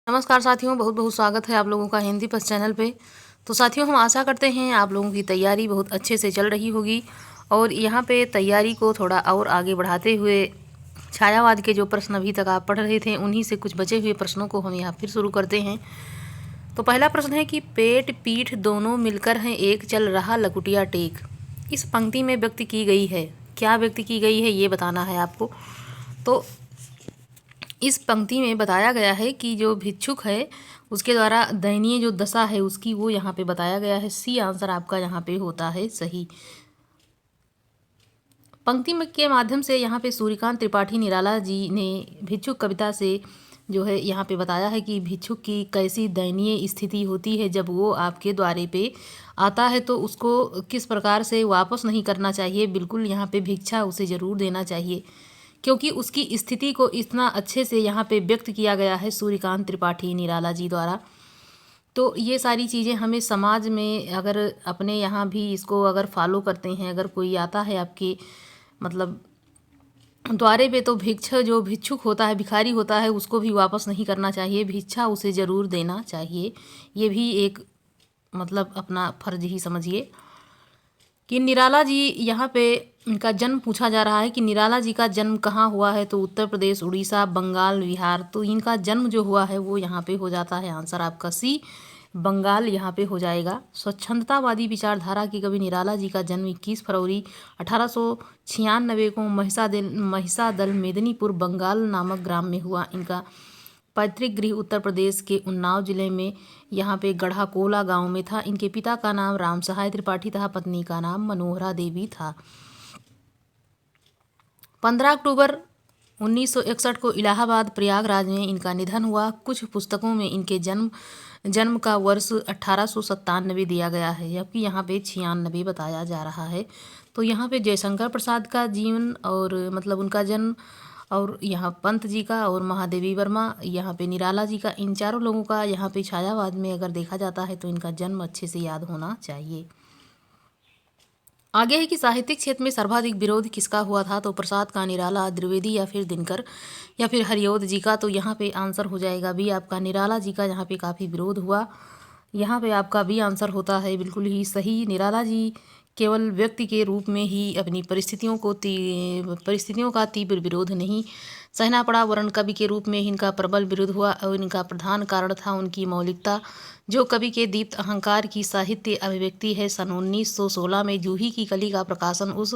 नमस्कार साथियों, बहुत बहुत स्वागत है आप लोगों का हिंदी पस चैनल पे। तो साथियों, हम आशा करते हैं आप लोगों की तैयारी बहुत अच्छे से चल रही होगी। और यहाँ पे तैयारी को थोड़ा और आगे बढ़ाते हुए छायावाद के जो प्रश्न अभी तक आप पढ़ रहे थे, उन्हीं से कुछ बचे हुए प्रश्नों को हम यहाँ फिर शुरू करते हैं। तो पहला प्रश्न है कि पेट पीठ दोनों मिलकर हैं एक चल रहा लकुटिया टेक। इस पंक्ति में व्यक्त की गई है, क्या व्यक्त की गई है ये बताना है आपको। तो इस पंक्ति में बताया गया है कि जो भिक्षुक है उसके द्वारा दयनीय जो दशा है उसकी वो यहाँ पे बताया गया है। सी आंसर आपका यहाँ पे होता है सही। पंक्ति में के माध्यम से यहाँ पे सूर्यकांत त्रिपाठी निराला जी ने भिक्षुक कविता से जो है यहाँ पे बताया है कि भिक्षुक की कैसी दयनीय स्थिति होती है जब वो आपके द्वारे पे आता है, तो उसको किस प्रकार से वापस नहीं करना चाहिए, बिल्कुल यहाँ पे भिक्षा उसे ज़रूर देना चाहिए, क्योंकि उसकी स्थिति को इतना अच्छे से यहाँ पे व्यक्त किया गया है सूर्यकांत त्रिपाठी निराला जी द्वारा। तो ये सारी चीज़ें हमें समाज में अगर अपने यहाँ भी इसको अगर फॉलो करते हैं, अगर कोई आता है आपके मतलब द्वारे पे, तो जो भिक्षुक होता है, भिखारी होता है, उसको भी वापस नहीं करना चाहिए, भिक्षा उसे ज़रूर देना चाहिए। ये भी एक मतलब अपना फर्ज ही समझिए। कि निराला जी यहाँ पे इनका जन्म पूछा जा रहा है कि निराला जी का जन्म कहाँ हुआ है, तो उत्तर प्रदेश, उड़ीसा, बंगाल, बिहार। तो इनका जन्म जो हुआ है वो यहाँ पे हो जाता है आंसर आपका सी, बंगाल यहाँ पे हो जाएगा। स्वच्छंदतावादी विचारधारा की कवि निराला जी का जन्म 21 फरवरी 1896 को महिसादल मेदिनीपुर बंगाल नामक ग्राम में हुआ। इनका पैतृक गृह उत्तर प्रदेश के उन्नाव जिले में यहाँ पे गढ़ाकोला गांव में था। इनके पिता का नाम राम सहाय त्रिपाठी था, पत्नी का नाम मनोहरा देवी था। 15 अक्टूबर 1961 को इलाहाबाद प्रयागराज में इनका निधन हुआ। कुछ पुस्तकों में इनके जन्म का वर्ष 1897 दिया गया है, जबकि यहाँ पे 96 बताया जा रहा है। तो यहाँ पे जयशंकर प्रसाद का जीवन और मतलब उनका जन्म, और यहाँ पंत जी का और महादेवी वर्मा, यहाँ पे निराला जी का, इन चारों लोगों का यहाँ पे छायावाद में अगर देखा जाता है तो इनका जन्म अच्छे से याद होना चाहिए। आगे है कि साहित्यिक क्षेत्र में सर्वाधिक विरोध किसका हुआ था, तो प्रसाद का, निराला, द्विवेदी या फिर दिनकर या फिर हरिऔध जी का। तो यहाँ पे आंसर हो जाएगा बी आपका, निराला जी का यहाँ पे काफ़ी विरोध हुआ। यहाँ पे आपका बी आंसर होता है बिल्कुल ही सही। निराला जी केवल व्यक्ति के रूप में ही अपनी परिस्थितियों का तीव्र विरोध नहीं सहना पड़ा, वरन कवि के रूप में इनका प्रबल विरोध हुआ। और इनका प्रधान कारण था उनकी मौलिकता, जो कवि के दीप्त अहंकार की साहित्य अभिव्यक्ति है। सन 1916 में जूही की कली का प्रकाशन उस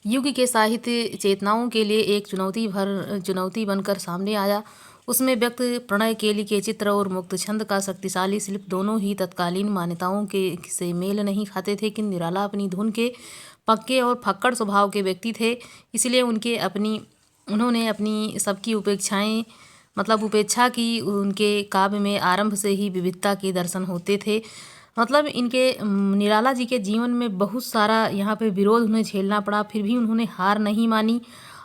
युग के साहित्य चेतनाओं के लिए एक चुनौती बनकर सामने आया। उसमें व्यक्त प्रणय, केली के चित्र और मुक्त छंद का शक्तिशाली शिल्प दोनों ही तत्कालीन मान्यताओं के से मेल नहीं खाते थे। कि निराला अपनी धुन के पक्के और फक्कड़ स्वभाव के व्यक्ति थे, इसलिए उन्होंने अपनी सबकी उपेक्षा की। उनके काव्य में आरंभ से ही विविधता के दर्शन होते थे। मतलब इनके निराला जी के जीवन में बहुत सारा यहाँ पे विरोध उन्हें झेलना पड़ा, फिर भी उन्होंने हार नहीं मानी।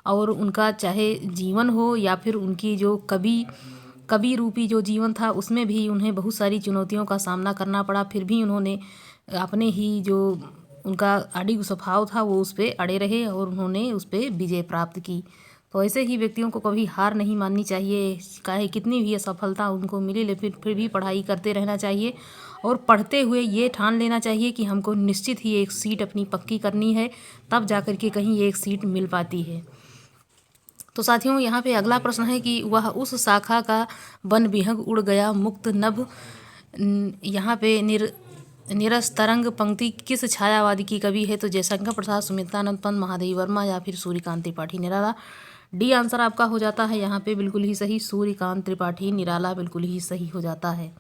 और उनका चाहे जीवन हो या फिर उनकी जो कवि रूपी जो जीवन था, उसमें भी उन्हें बहुत सारी चुनौतियों का सामना करना पड़ा, फिर भी उन्होंने अपने ही जो उनका अडिग स्वभाव था वो उस पर अड़े रहे और उन्होंने उस पर विजय प्राप्त की। तो ऐसे ही व्यक्तियों को कभी हार नहीं माननी चाहिए, चाहे कितनी भी असफलता उनको मिले, लेकिन फिर भी पढ़ाई करते रहना चाहिए। और पढ़ते हुए ये ठान लेना चाहिए कि हमको निश्चित ही एक सीट अपनी पक्की करनी है, तब जाकर के कहीं एक सीट मिल पाती है। तो साथियों, यहाँ पे अगला प्रश्न है कि वह उस शाखा का वन विहंग उड़ गया मुक्त नभ। यहाँ पे निरस्तरंग पंक्ति किस छायावादी की कवि है, तो जयशंकर प्रसाद, सुमित्रानंद पंत, महादेवी वर्मा या फिर सूर्यकांत त्रिपाठी निराला। डी आंसर आपका हो जाता है यहाँ पे बिल्कुल ही सही, सूर्यकांत त्रिपाठी निराला बिल्कुल ही सही हो जाता है।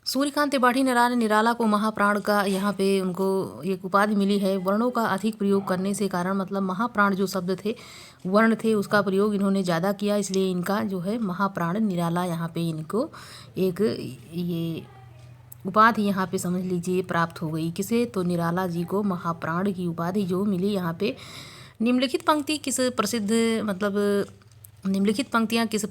सूर्यकांत त्रिपाठी निराला को महाप्राण का यहाँ पे उनको एक उपाधि मिली है। वर्णों का अधिक प्रयोग करने से कारण, मतलब महाप्राण जो शब्द थे, वर्ण थे, उसका प्रयोग इन्होंने ज़्यादा किया, इसलिए इनका जो है महाप्राण निराला यहाँ पे इनको एक ये उपाधि यहाँ पे समझ लीजिए प्राप्त हो गई। किसे, तो निराला जी को महाप्राण की उपाधि जो मिली यहाँ पे। निम्नलिखित पंक्तियाँ किस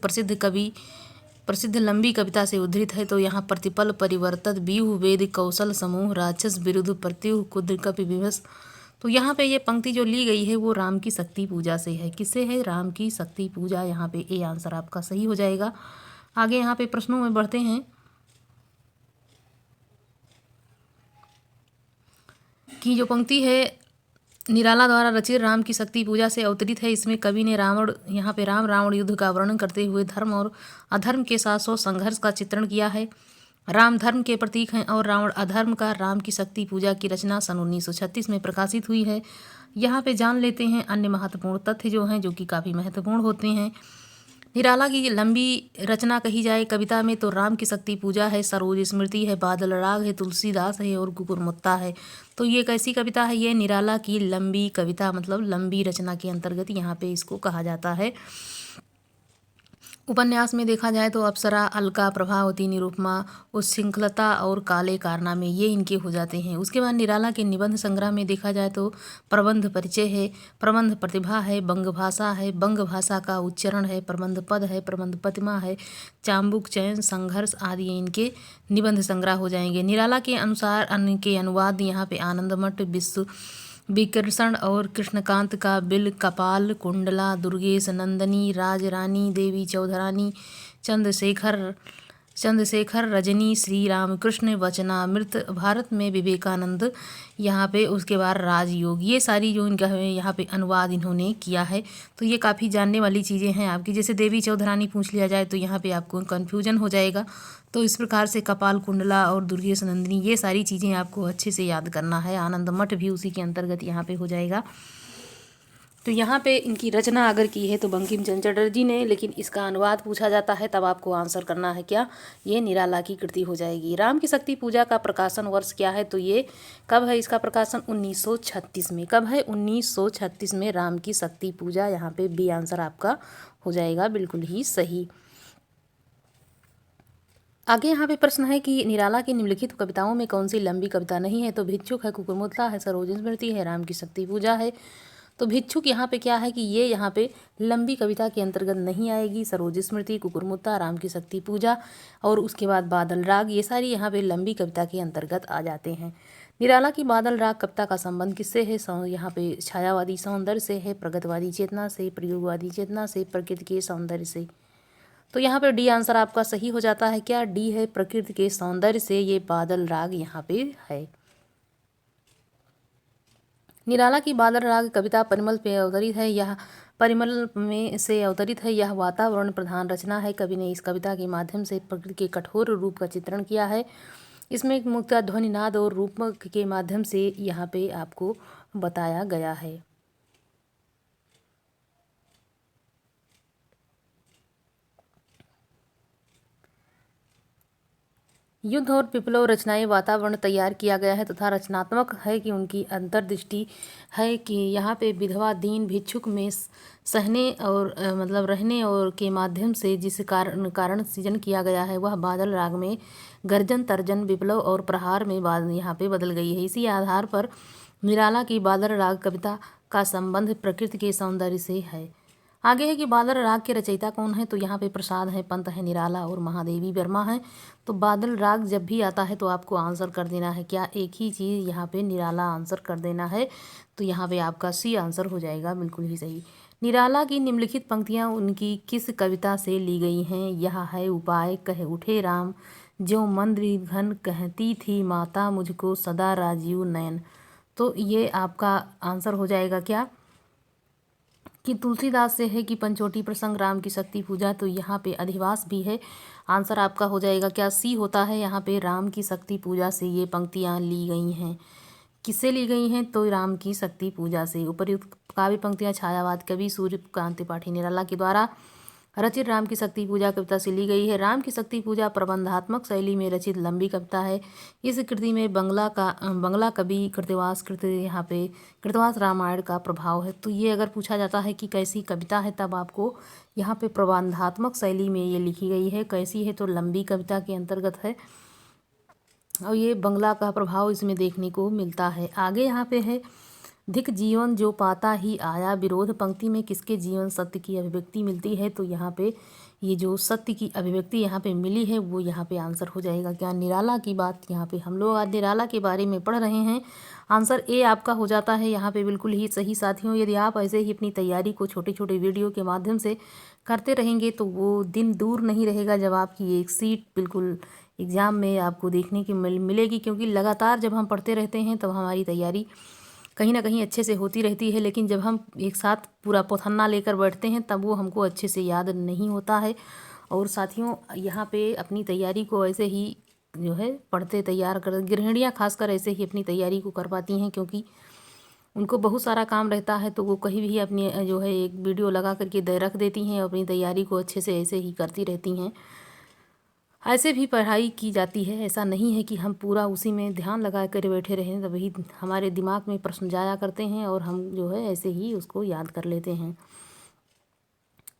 प्रसिद्ध लंबी कविता से उद्धृत है, तो यहाँ प्रतिपल परिवर्तत व्यूह वेद कौशल समूह राक्षस विरुद्ध प्रत्युह कुद्र कपि विवश। तो यहाँ पे ये पंक्ति जो ली गई है वो राम की शक्ति पूजा से है। किससे है? राम की शक्ति पूजा। यहाँ पे ए आंसर आपका सही हो जाएगा। आगे यहाँ पे प्रश्नों में बढ़ते हैं कि जो पंक्ति है निराला द्वारा रचित राम की शक्ति पूजा से अवतरित है, इसमें कवि ने यहाँ पे राम रावण युद्ध का वर्णन करते हुए धर्म और अधर्म के साथ साथ संघर्ष का चित्रण किया है। राम धर्म के प्रतीक हैं और रावण अधर्म का। राम की शक्ति पूजा की रचना सन 1936 में प्रकाशित हुई है। यहाँ पे जान लेते हैं अन्य महत्वपूर्ण तथ्य जो हैं, जो कि काफ़ी महत्वपूर्ण होते हैं। निराला की लंबी रचना कही जाए कविता में तो राम की शक्ति पूजा है, सरोज स्मृति है, बादल राग है, तुलसीदास है और कुकुरमुत्ता है। तो ये कैसी कविता है? ये निराला की लंबी कविता, मतलब लंबी रचना के अंतर्गत यहाँ पे इसको कहा जाता है। उपन्यास में देखा जाए तो अप्सरा, अलका, प्रभावती, निरुपमा, उच्छृंखलता और काले कारनामे ये इनके हो जाते हैं। उसके बाद निराला के निबंध संग्रह में देखा जाए तो प्रबंध परिचय है, प्रबंध प्रतिभा है, बंग भाषा है, बंग भाषा का उच्चारण है, प्रबंध पद है, प्रबंध प्रतिमा है, चाम्बुक चयन, संघर्ष आदि इनके निबंध संग्रह हो जाएंगे। निराला के अनुसार अन्य के अनुवाद यहाँ पे आनंदमठ, विश्व विकर्षण और कृष्णकांत का बिल, कपाल कुंडला, दुर्गेश नंदनी, राजरानी, देवी चौधरानी, चंद्रशेखर, रजनी, श्री रामकृष्ण वचनामृत, भारत में विवेकानंद, यहाँ पे उसके बाद राजयोग, ये सारी जो इनका है यहाँ पे अनुवाद इन्होंने किया है। तो ये काफ़ी जानने वाली चीज़ें हैं आपकी। जैसे देवी चौधरानी पूछ लिया जाए तो यहाँ पे आपको कन्फ्यूजन हो जाएगा। तो इस प्रकार से कपाल कुंडला और दुर्गेश नंदिनी ये सारी चीज़ें आपको अच्छे से याद करना है। आनंद मठ भी उसी के अंतर्गत यहाँ पे हो जाएगा। तो यहाँ पे इनकी रचना अगर की है तो बंकिम चंद्र चटर्जी ने, लेकिन इसका अनुवाद पूछा जाता है तब आपको आंसर करना है क्या? ये निराला की कृति हो जाएगी। राम की शक्ति पूजा का प्रकाशन वर्ष क्या है? तो ये कब है इसका प्रकाशन? 1936 में। कब है? 1936 में राम की शक्ति पूजा। यहाँ पे बी आंसर आपका हो जाएगा बिल्कुल ही सही। आगे यहाँ पे प्रश्न है कि निराला की निम्नलिखित कविताओं में कौन सी लंबी कविता नहीं है? तो भिक्षुक है, कुकुरमुत्ता है, सरोज स्मृति है, राम की शक्ति पूजा है। तो भिक्षुक यहाँ पे क्या है कि ये यहाँ पे लंबी कविता के अंतर्गत नहीं आएगी। सरोज स्मृति, कुकुरमुत्ता, राम की शक्ति पूजा और उसके बाद बादल राग, ये सारी यहाँ पे लंबी कविता के अंतर्गत आ जाते हैं। निराला की बादल राग कविता का संबंध किससे है? यहाँ पे छायावादी सौंदर्य से है, प्रगतवादी चेतना से, प्रयोगवादी चेतना से, प्रकृति के सौंदर्य से। तो यहाँ पे डी आंसर आपका सही हो जाता है। क्या? डी है, प्रकृति के सौंदर्य से ये बादल राग यहाँ पे है। निराला की बादल राग कविता परिमल पे अवतरित है। यह परिमल में से अवतरित है। यह वातावरण प्रधान रचना है। कवि ने इस कविता के माध्यम से प्रकृति के कठोर रूप का चित्रण किया है। इसमें मुक्ता ध्वनिनाद और रूपक के माध्यम से यहाँ पे आपको बताया गया है। युद्ध और विप्लव रचनाएं वातावरण तैयार किया गया है तथा रचनात्मक है कि उनकी अंतर्दृष्टि है कि यहाँ पे विधवा दीन भिक्षुक में सहने और मतलब रहने और के माध्यम से जिस कारण सृजन किया गया है वह बादल राग में गर्जन, तर्जन, विप्लव और प्रहार में यहाँ पे बदल गई है। इसी आधार पर निराला की बादल राग कविता का संबंध प्रकृति के सौंदर्य से है। आगे है कि बादल राग के रचयिता कौन है? तो यहाँ पे प्रसाद है, पंत है, निराला और महादेवी वर्मा है। तो बादल राग जब भी आता है तो आपको आंसर कर देना है क्या? एक ही चीज़ यहाँ पे निराला आंसर कर देना है। तो यहाँ पे आपका सी आंसर हो जाएगा बिल्कुल ही सही। निराला की निम्नलिखित पंक्तियाँ उनकी किस कविता से ली गई हैं? यह है उपाय, कह उठे राम, जो मंद्र घन कहती थी माता, मुझको सदा राजीव नयन। तो ये आपका आंसर हो जाएगा क्या? कि तुलसीदास से है कि पंचोटी प्रसंग, राम की शक्ति पूजा। तो यहाँ पे अधिवास भी है। आंसर आपका हो जाएगा क्या? सी होता है। यहाँ पे राम की शक्ति पूजा से ये पंक्तियाँ ली गई हैं। किससे ली गई हैं? तो राम की शक्ति पूजा से। उपर्युक्त काव्य पंक्तियाँ छायावाद कवि सूर्यकांत त्रिपाठी निराला के द्वारा रचित राम की शक्ति पूजा कविता से ली गई है। राम की शक्ति पूजा प्रबंधात्मक शैली में रचित लंबी कविता है। इस कृति में बंगला कवि कृतवास कृत यहाँ पे कृतवास रामायण का प्रभाव है। तो ये अगर पूछा जाता है कि कैसी कविता है तब आपको यहाँ पे प्रबंधात्मक शैली में ये लिखी गई है। कैसी है? तो लंबी कविता के अंतर्गत है और ये बंगला का प्रभाव इसमें देखने को मिलता है। आगे यहाँ पे है धिक जीवन जो पाता ही आया, विरोध पंक्ति में किसके जीवन सत्य की अभिव्यक्ति मिलती है? तो यहाँ पे ये जो सत्य की अभिव्यक्ति यहाँ पे मिली है वो यहाँ पे आंसर हो जाएगा क्या? निराला की बात यहाँ पे हम लोग आज निराला के बारे में पढ़ रहे हैं। आंसर ए आपका हो जाता है यहाँ पे बिल्कुल ही सही। साथियों, यदि आप ऐसे ही अपनी तैयारी को छोटे छोटे वीडियो के माध्यम से करते रहेंगे तो वो दिन दूर नहीं रहेगा जब आपकी एक सीट बिल्कुल एग्ज़ाम में आपको देखने की मिलेगी। क्योंकि लगातार जब हम पढ़ते रहते हैं तब हमारी तैयारी कहीं ना कहीं अच्छे से होती रहती है, लेकिन जब हम एक साथ पूरा पौथन्ना लेकर बैठते हैं तब वो हमको अच्छे से याद नहीं होता है। और साथियों, यहाँ पे अपनी तैयारी को ऐसे ही जो है पढ़ते तैयार कर, गृहिणियाँ खासकर ऐसे ही अपनी तैयारी को कर पाती हैं, क्योंकि उनको बहुत सारा काम रहता है तो वो कहीं भी अपनी जो है एक वीडियो लगा करके रख देती हैं और अपनी तैयारी को अच्छे से ऐसे ही करती रहती हैं। ऐसे भी पढ़ाई की जाती है, ऐसा नहीं है कि हम पूरा उसी में ध्यान लगा कर बैठे रहें, तब वही हमारे दिमाग में प्रश्न जाया करते हैं और हम जो है ऐसे ही उसको याद कर लेते हैं।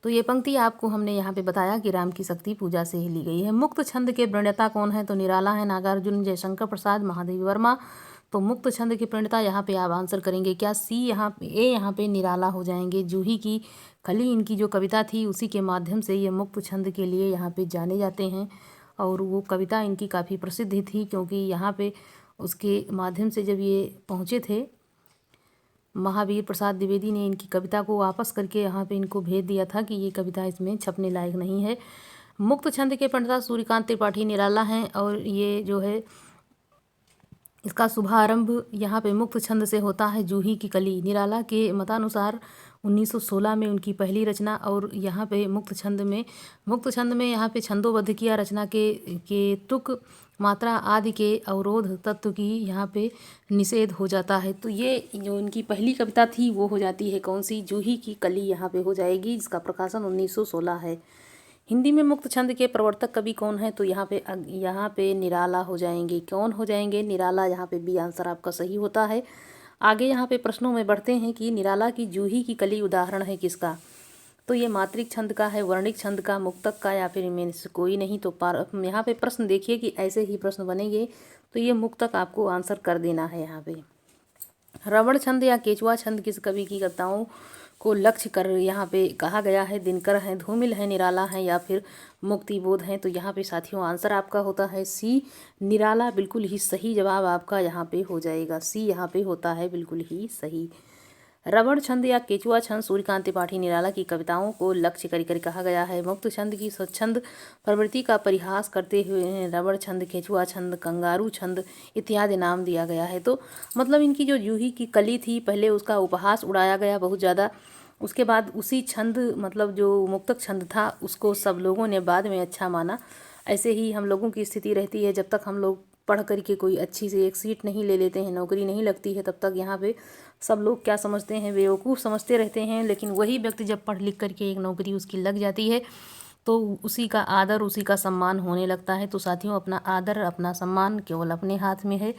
तो ये पंक्ति आपको हमने यहाँ पे बताया कि राम की शक्ति पूजा से ही ली गई है। मुक्त छंद के प्रणेता कौन है? तो निराला है, नागार्जुन, जयशंकर प्रसाद, महादेवी वर्मा। तो मुक्त छंद के प्रणेता यहाँ पे आप आंसर करेंगे क्या? सी यहाँ पे, ए यहाँ पे निराला हो जाएंगे। जूही की कली इनकी जो कविता थी उसी के माध्यम से ये मुक्त छंद के लिए यहाँ पे जाने जाते हैं और वो कविता इनकी काफ़ी प्रसिद्ध थी, क्योंकि यहाँ पे उसके माध्यम से जब ये पहुँचे थे महावीर प्रसाद द्विवेदी ने इनकी कविता को वापस करके यहाँ पे इनको भेज दिया था कि ये कविता इसमें छपने लायक नहीं है। मुक्त छंद के प्रणेता सूर्यकांत त्रिपाठी निराला हैं और ये जो है इसका शुभारंभ यहाँ पे मुक्त छंद से होता है। जूही की कली निराला के मतानुसार 1916 में उनकी पहली रचना, और यहाँ पे मुक्त छंद में यहाँ पे छंदोबद्ध किया रचना के तुक मात्रा आदि के अवरोध तत्व की यहाँ पे निषेध हो जाता है। तो ये जो उनकी पहली कविता थी वो हो जाती है कौन सी? जूही की कली यहाँ पे हो जाएगी, जिसका प्रकाशन 1916 है। हिंदी में मुक्त छंद के प्रवर्तक कवि कौन है? तो यहाँ पे निराला हो जाएंगे। कौन हो जाएंगे? निराला। यहाँ पे बी आंसर आपका सही होता है। आगे यहाँ पे प्रश्नों में बढ़ते हैं कि निराला की जूही की कली उदाहरण है किसका? तो ये मात्रिक छंद का है, वर्णिक छंद का, मुक्तक का, या फिर इनमें से कोई नहीं। तो यहाँ पे प्रश्न देखिए कि ऐसे ही प्रश्न बनेंगे तो ये मुक्तक आपको आंसर कर देना है। यहाँ पे रवण छंद या केचुआ छंद किस कवि की कविताओं को लक्ष्य कर यहाँ पे कहा गया है? दिनकर है, धूमिल है, निराला है, या फिर मुक्तिबोध है। तो यहाँ पे साथियों आंसर आपका होता है सी निराला। बिल्कुल ही सही जवाब आपका यहाँ पे हो जाएगा। सी यहाँ पे होता है बिल्कुल ही सही। रवण छंद या केचुआ छंद सूर्यकांत त्रिपाठी निराला की कविताओं को लक्ष्य कर कहा गया है। मुक्त छंद की स्वच्छंद प्रवृत्ति का परिहास करते हुए रवण छंद, केचुआ छंद, कंगारू छंद इत्यादि नाम दिया गया है। तो मतलब इनकी जो जूही की कली थी पहले उसका उपहास उड़ाया गया बहुत ज़्यादा, उसके बाद उसी छंद मतलब जो मुक्तक छंद था उसको सब लोगों ने बाद में अच्छा माना। ऐसे ही हम लोगों की स्थिति रहती है, जब तक हम लोग पढ़ करके कोई अच्छी सी एक सीट नहीं ले लेते हैं, नौकरी नहीं लगती है, तब तक यहाँ पे सब लोग क्या समझते हैं? बेवकूफ़ समझते रहते हैं। लेकिन वही व्यक्ति जब पढ़ लिख करके एक नौकरी उसकी लग जाती है तो उसी का आदर, उसी का सम्मान होने लगता है। तो साथियों, अपना आदर, अपना सम्मान केवल अपने हाथ में है।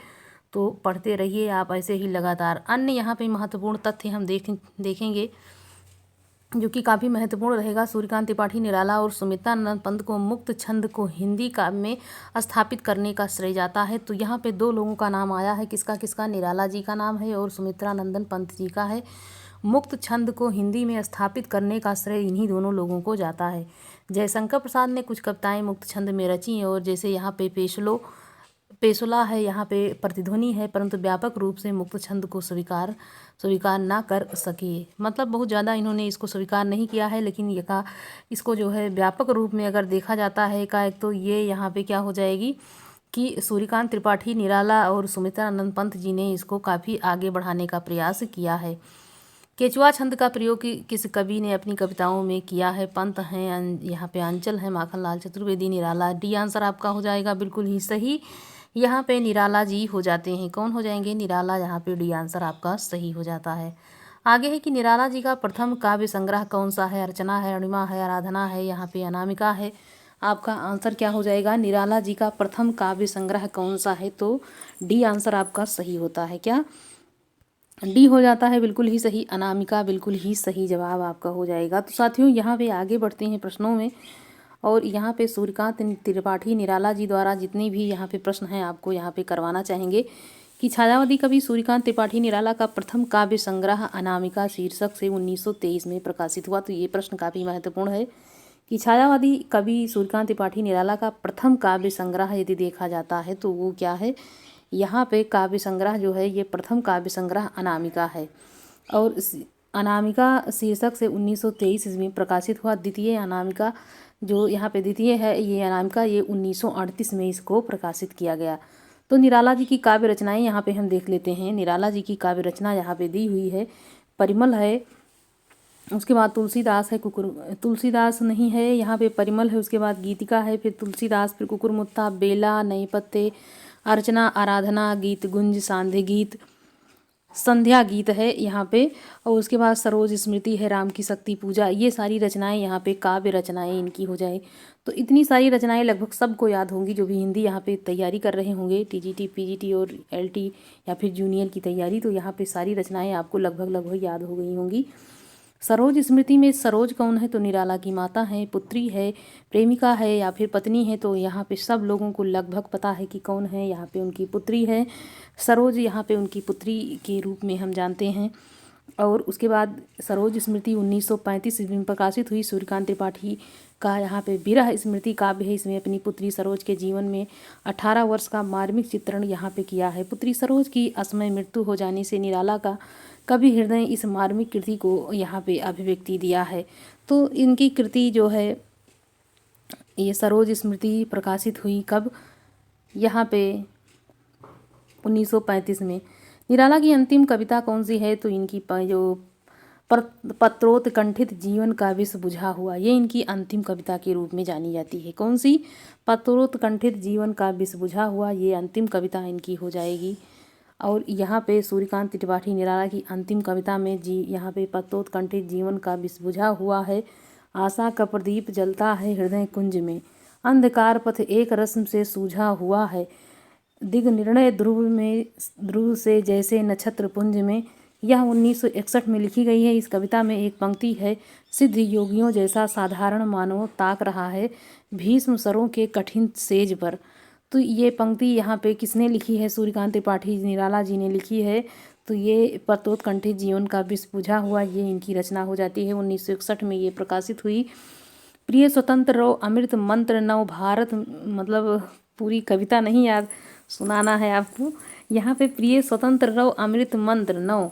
तो पढ़ते रहिए आप ऐसे ही लगातार। अन्य यहाँ पे महत्वपूर्ण तथ्य हम देखेंगे जो कि काफ़ी महत्वपूर्ण रहेगा। सूर्यकांत त्रिपाठी निराला और सुमित्रा नंदन पंत को मुक्त छंद को हिंदी काव्य में स्थापित करने का श्रेय जाता है। तो यहाँ पे दो लोगों का नाम आया है, किसका किसका? निराला जी का नाम है और सुमित्रा नंदन पंत जी का है। मुक्त छंद को हिंदी में स्थापित करने का श्रेय इन्हीं दोनों लोगों को जाता है। जयशंकर प्रसाद ने कुछ कविताएं मुक्त छंद में रची और जैसे यहाँ पे पेशोला है, यहाँ पे प्रतिध्वनि है, परंतु व्यापक रूप से मुक्त छंद को स्वीकार ना कर सके। मतलब बहुत ज़्यादा इन्होंने इसको स्वीकार नहीं किया है, लेकिन इसको जो है व्यापक रूप में अगर देखा जाता है एकाएक तो ये यहाँ पे क्या हो जाएगी कि सूर्यकांत त्रिपाठी निराला और सुमित्रा नंदन पंत जी ने इसको काफ़ी आगे बढ़ाने का प्रयास किया है। केचुआ छंद का प्रयोग किस कवि ने अपनी कविताओं में किया है? पंत हैं, यहाँ पे अंचल है, माखनलाल चतुर्वेदी, निराला। डी आंसर आपका हो जाएगा बिल्कुल ही सही। यहाँ पे निराला जी हो जाते हैं। कौन हो जाएंगे? निराला। यहाँ पे डी आंसर आपका सही हो जाता है। आगे है कि निराला जी का प्रथम काव्य संग्रह कौन सा है? अर्चना है, अरुणिमा है, आराधना है, यहाँ पे अनामिका है। आपका आंसर क्या हो जाएगा? निराला जी का प्रथम काव्य संग्रह कौन सा है? तो डी आंसर आपका सही होता है। क्या डी हो जाता है बिल्कुल ही सही, अनामिका बिल्कुल ही सही जवाब आपका हो जाएगा। तो साथियों, यहाँ पे आगे बढ़ते हैं प्रश्नों में, और यहाँ पे सूर्यकांत त्रिपाठी निराला जी द्वारा जितने भी यहाँ पे प्रश्न हैं आपको यहाँ पे करवाना चाहेंगे कि छायावादी कवि सूर्यकांत त्रिपाठी निराला का प्रथम काव्य संग्रह अनामिका शीर्षक से 1923 में प्रकाशित हुआ। तो ये प्रश्न काफ़ी महत्वपूर्ण है कि छायावादी कवि सूर्यकांत त्रिपाठी निराला का प्रथम काव्य संग्रह यदि देखा जाता है तो वो क्या है? यहाँ पे काव्य संग्रह जो है ये प्रथम काव्य संग्रह अनामिका है और अनामिका शीर्षक से 1923 ईस्वी में प्रकाशित हुआ। द्वितीय अनामिका जो यहाँ पे द्वितीय है ये अनामिका ये 1938 में इसको प्रकाशित किया गया। तो निराला जी की काव्य रचनाएं यहाँ पे हम देख लेते हैं। निराला जी की काव्य रचना यहाँ पे दी हुई है। परिमल है, उसके बाद तुलसीदास है, तुलसीदास नहीं है यहाँ पे, परिमल है, उसके बाद गीतिका है, फिर तुलसीदास, फिर कुकुरमुत्ता, बेला, नए पत्ते, अर्चना, आराधना, गीत गुंज, सांध्य गीत, संध्या गीत है यहाँ पे, और उसके बाद सरोज स्मृति है, राम की शक्ति पूजा। ये सारी रचनाएं यहाँ पे काव्य रचनाएं इनकी हो जाए। तो इतनी सारी रचनाएं लगभग सबको याद होंगी जो भी हिंदी यहाँ पे तैयारी कर रहे होंगे, टीजीटी, पीजीटी और एलटी या फिर जूनियर की तैयारी। तो यहाँ पे सारी रचनाएं आपको लगभग याद हो गई होंगी। सरोज स्मृति में सरोज कौन है? तो निराला की माता है, पुत्री है, प्रेमिका है या फिर पत्नी है। तो यहाँ पे सब लोगों को लगभग पता है कि कौन है, यहाँ पे उनकी पुत्री है सरोज, यहाँ पे उनकी पुत्री के रूप में हम जानते हैं। और उसके बाद सरोज स्मृति 1935 ईस्वी में प्रकाशित हुई। सूर्यकांत त्रिपाठी का यहाँ पे विरह स्मृति काव्य है। इसमें अपनी पुत्री सरोज के जीवन में 18 वर्ष का मार्मिक चित्रण यहाँ पे किया है। पुत्री सरोज की असमय मृत्यु हो जाने से निराला का कवि हृदय इस मार्मिक कृति को यहाँ पे अभिव्यक्ति दिया है। तो इनकी कृति जो है ये सरोज स्मृति प्रकाशित हुई कब? यहाँ पे 1935 में। निराला की अंतिम कविता कौन सी है? तो इनकी जो पत्रोत्कंठित जीवन का विष बुझा हुआ, ये इनकी अंतिम कविता के रूप में जानी जाती है। कौन सी? पत्रोत्कंठित जीवन का विष बुझा हुआ, ये अंतिम कविता इनकी हो जाएगी। और यहाँ पे सूर्यकांत त्रिपाठी निराला की अंतिम कविता में यहाँ पे पत्रोत्कंठित जीवन का विष बुझा हुआ है, आशा का प्रदीप जलता है हृदय कुंज में, अंधकार पथ एक रस्म से सूझा हुआ है, दिग निर्णय ध्रुव से जैसे नक्षत्र पुंज में। यह 1961 में लिखी गई है। इस कविता में एक पंक्ति है, सिद्ध योगियों जैसा साधारण मानव ताक रहा है भीष्म सरों के कठिन सेज पर। तो ये पंक्ति यहाँ पे किसने लिखी है? सूर्यकांत त्रिपाठी निराला जी ने लिखी है। तो ये पत्रोत्कंठित जीवन का विष बुझा हुआ, ये इनकी रचना हो जाती है। 1961 में ये प्रकाशित हुई। प्रिय स्वतंत्र रहो अमृत मंत्र नव भारत, मतलब पूरी कविता नहीं याद सुनाना है आपको। यहाँ पे प्रिय स्वतंत्र रहो अमृत मंत्र नव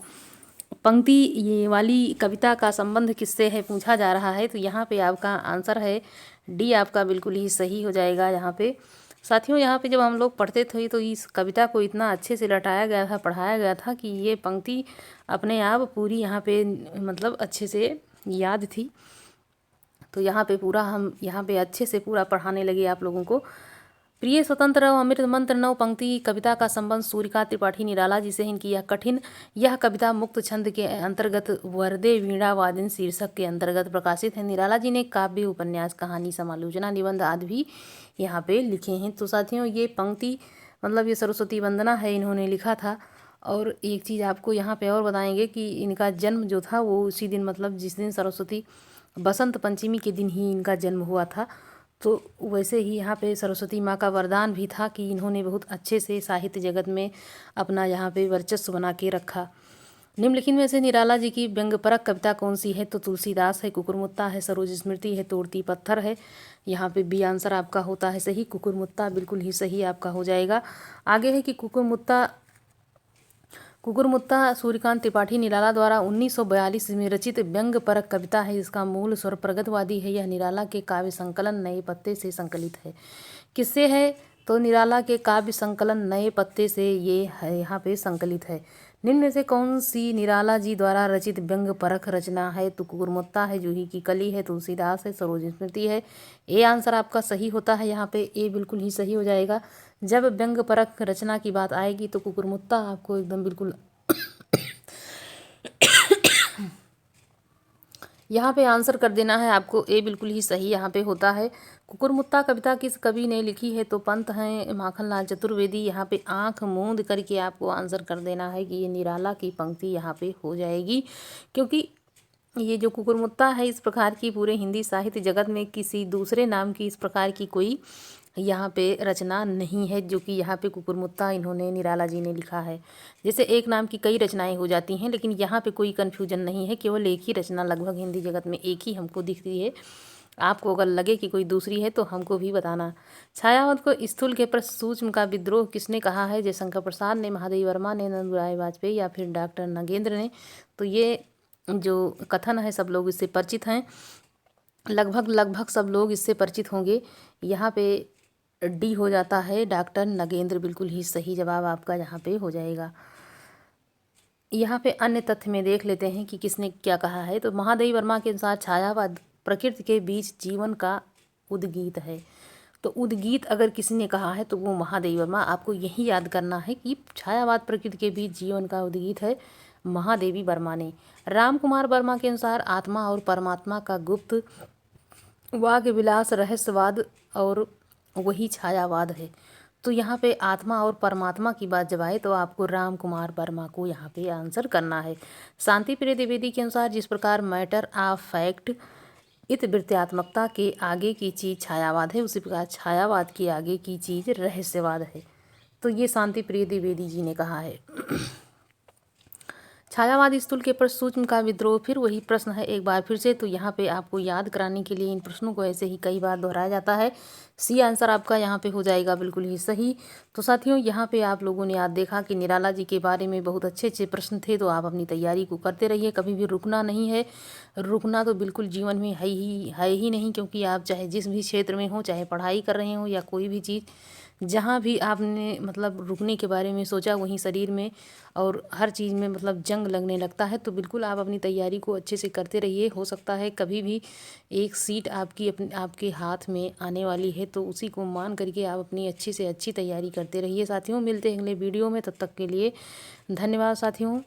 पंक्ति, ये वाली कविता का संबंध किससे है पूछा जा रहा है। तो यहाँ पे आपका आंसर है डी, आपका बिल्कुल ही सही हो जाएगा। यहाँ पे साथियों, यहाँ पे जब हम लोग पढ़ते थे तो इस कविता को इतना अच्छे से रटाया गया था, पढ़ाया गया था कि ये पंक्ति अपने आप पूरी यहाँ पे मतलब अच्छे से याद थी। तो यहाँ पे पूरा हम यहाँ पे अच्छे से पूरा पढ़ाने लगे आप लोगों को। प्रिय स्वतंत्र अमृत मंत्र नव पंक्ति कविता का संबंध सूर्यकांत त्रिपाठी निराला जी से। इनकी यह कविता मुक्त छंद के अंतर्गत वरदे वीणा वादन शीर्षक के अंतर्गत प्रकाशित है। निराला जी ने काव्य, उपन्यास, कहानी, समालोचना, निबंध आदि भी यहाँ पे लिखे हैं। तो साथियों, ये पंक्ति मतलब ये सरस्वती वंदना है, इन्होंने लिखा था। और एक चीज़ आपको यहाँ पे और बताएंगे कि इनका जन्म जो था वो उसी दिन, मतलब जिस दिन सरस्वती बसंत पंचमी के दिन ही इनका जन्म हुआ था। तो वैसे ही यहाँ पे सरस्वती माँ का वरदान भी था कि इन्होंने बहुत अच्छे से साहित्य जगत में अपना यहाँ पे वर्चस्व बना के रखा। निम्नलिखित में से निराला जी की व्यंग्यपरक कविता कौन सी है? तो तुलसीदास है, कुकुरमुत्ता है, सरोज स्मृति है, तोड़ती पत्थर है। यहाँ पे बी आंसर आपका होता है सही, कुकुरमुत्ता बिल्कुल ही सही आपका हो जाएगा। आगे है कि कुकुरमुत्ता सूर्यकांत त्रिपाठी निराला द्वारा 1942 में रचित व्यंग्यपरक कविता है। इसका मूल स्वर प्रगतवादी है। यह निराला के काव्य संकलन नए पत्ते से संकलित है। किससे है? तो निराला के काव्य संकलन नए पत्ते से ये है यहाँ पे संकलित है। निम्न में से कौन सी निराला जी द्वारा रचित व्यंग्यपरक रचना है? तो कुकुरमुत्ता है, जूही की कली है, तुलसीदास है, सरोज स्मृति है। ए आंसर आपका सही होता है। यहाँ पे ए बिल्कुल ही सही हो जाएगा। जब व्यंग्यपरक रचना की बात आएगी तो कुकुरमुत्ता आपको एकदम बिल्कुल यहाँ पे आंसर कर देना है आपको। ए बिल्कुल ही सही यहाँ पे होता है। कुकुरमुत्ता कविता किस कवि ने लिखी है? तो पंत हैं माखनलाल चतुर्वेदी। यहाँ पे आंख मूंद करके आपको आंसर कर देना है कि ये निराला की पंक्ति यहाँ पे हो जाएगी, क्योंकि ये जो कुकुरमुत्ता है इस प्रकार की पूरे हिंदी साहित्य जगत में किसी दूसरे नाम की इस प्रकार की कोई यहाँ पे रचना नहीं है जो कि यहाँ पे कुकुरमुत्ता इन्होंने निराला जी ने लिखा है। जैसे एक नाम की कई रचनाएं हो जाती हैं, लेकिन यहाँ पे कोई कन्फ्यूजन नहीं है, केवल एक ही रचना लगभग हिंदी जगत में एक ही हमको दिखती है आपको अगर लगे कि कोई दूसरी है तो हमको भी बताना। छायावाद को स्थूल के प्रति सूक्ष्म का विद्रोह किसने कहा है? जयशंकर प्रसाद ने, महादेवी वर्मा ने, नंदुराय वाजपेयी या फिर डॉक्टर नागेंद्र ने। तो ये जो कथन है सब लोग इससे परिचित हैं, लगभग सब लोग इससे परिचित होंगे। यहाँ पे डी हो जाता है, डॉक्टर नगेंद्र बिल्कुल ही सही जवाब आपका यहाँ पे हो जाएगा। यहाँ पे अन्य तथ्य में देख लेते हैं कि किसने क्या कहा है। तो महादेवी वर्मा के अनुसार छायावाद प्रकृति के बीच जीवन का उद्गीत है। तो उद्गीत अगर किसी ने कहा है तो वो महादेवी वर्मा। आपको यही याद करना है कि छायावाद प्रकृति के बीच जीवन का उद्गीत है, महादेवी वर्मा ने। राम कुमार वर्मा के अनुसार आत्मा और परमात्मा का गुप्त वाग विलास रहस्यवाद और वही छायावाद है। तो यहाँ पे आत्मा और परमात्मा की बात जब आए तो आपको राम कुमार वर्मा को यहाँ पे आंसर करना है। शांति प्रिय द्विवेदी के अनुसार जिस प्रकार मैटर ऑफ फैक्ट इत वृत्त्यात्मकता के आगे की चीज़ छायावाद है, उसी प्रकार छायावाद के आगे की चीज़ रहस्यवाद है। तो ये शांति प्रिय द्विवेदी जी ने कहा है। छायावाद स्थूल के प्रति सूक्ष्म का विद्रोह, फिर वही प्रश्न है एक बार फिर से। तो यहाँ पे आपको याद कराने के लिए इन प्रश्नों को ऐसे ही कई बार दोहराया जाता है। सी आंसर आपका यहाँ पे हो जाएगा बिल्कुल ही सही। तो साथियों यहाँ पे आप लोगों ने आज देखा कि निराला जी के बारे में बहुत अच्छे अच्छे प्रश्न थे। तो आप अपनी तैयारी को करते रहिए, कभी भी रुकना नहीं है। रुकना तो बिल्कुल जीवन में है ही नहीं, क्योंकि आप चाहे जिस भी क्षेत्र में हो, चाहे पढ़ाई कर रहे हो या कोई भी चीज़, जहाँ भी आपने मतलब रुकने के बारे में सोचा वहीं शरीर में और हर चीज़ में मतलब जंग लगने लगता है। तो बिल्कुल आप अपनी तैयारी को अच्छे से करते रहिए। हो सकता है कभी भी एक सीट आपके हाथ में आने वाली है, तो उसी को मान करके आप अपनी अच्छी से अच्छी तैयारी करते रहिए। साथियों मिलते हैं अगले वीडियो में, तब तक के लिए धन्यवाद साथियों।